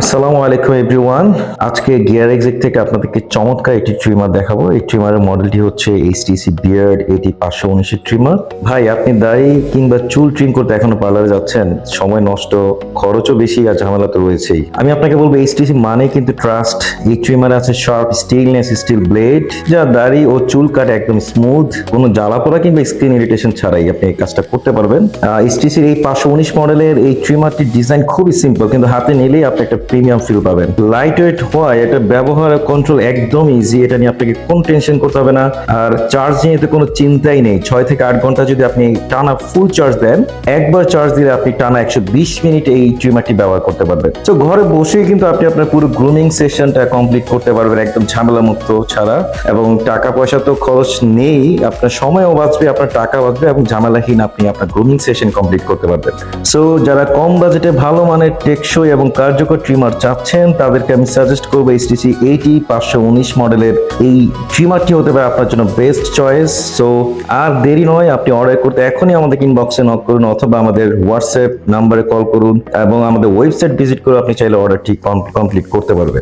আসসালামু আলাইকুম এভরিওয়ান। আজকে গিয়ার এক্সিট থেকে আপনাদেরকে চমৎকার একটি ট্রিমার দেখাবো। এই ট্রিমারের মডেলটি হচ্ছে এইচটিসি বিয়ার্ড এটি 519 ট্রিমার। ভাই, আপনি দাড়ি কিংবা চুল ট্রিম করতে এখনো পার্লারে যাচ্ছেন? সময় নষ্ট, খরচও বেশি আর ঝামেলা তো রয়েছেই। আমি আপনাকে বলবো এইচটিসি মানে কিন্তু ট্রাস্ট। এই ট্রিমারে আছে শার্প স্টেইনলেস স্টিল ব্লেড, যা দাড়ি ও চুল কাটে একদম স্মুথ, কোনো জ্বালা পোড়া কিংবা স্কিন ইরিটেশন ছাড়াই আপনি এই কাজটা করতে পারবেন। এইচটিসির এই 519 মডেলের এই ট্রিমারটির ডিজাইন খুবই সিম্পল, কিন্তু হাতে নিলেই আপনি একটা প্রিমিয়াম ফিল পাবেন। লাইট ওয়েট হওয়ায় এটা ব্যবহার কন্ট্রোল একদম ইজি। এটা নিয়ে আপনাকে কোনো টেনশন করতে হবে না। আর চার্জ নিয়ে তো কোনো চিন্তাই নেই। 6 থেকে 8 ঘন্টা যদি আপনি টানা ফুল চার্জ দেন, একবার চার্জ দিলে আপনি টানা 120 মিনিট এই ট্রিমারটি ব্যবহার করতে পারবেন। তো ঘরে বসেই কিন্তু আপনি আপনার পুরো গ্রুমিং সেশনটা কমপ্লিট করতে পারবেন একদম ঝামেলা মুক্ত ছাড়া। এবং টাকা পয়সা তো খরচ নেই, আপনার সময়ও বাঁচবে, আপনার টাকা বাঁচবে এবং ঝামেলাহীন আপনি আপনার গ্রুমিং সেশন কমপ্লিট করতে পারবেন। সো যারা কম বাজেটে ভালো মানের টেকসই এবং কার্যকর ট্রিমার চাচ্ছেন, তাদেরকে আমি সাজেস্ট করবো এইচটিসি 519 মডেলের এই ট্রিমারটি হতে পারে আপনার জন্য বেস্ট চয়েস। সো আর দেরি নয়, আপনি অর্ডার করতে এখনই আমাদের ইনবক্সে নক করুন অথবা আমাদের হোয়াটসঅ্যাপ নাম্বারে কল করুন এবং আমাদের ওয়েবসাইট ভিজিট করে আপনি চাইলে অর্ডারটি কমপ্লিট করতে পারবেন।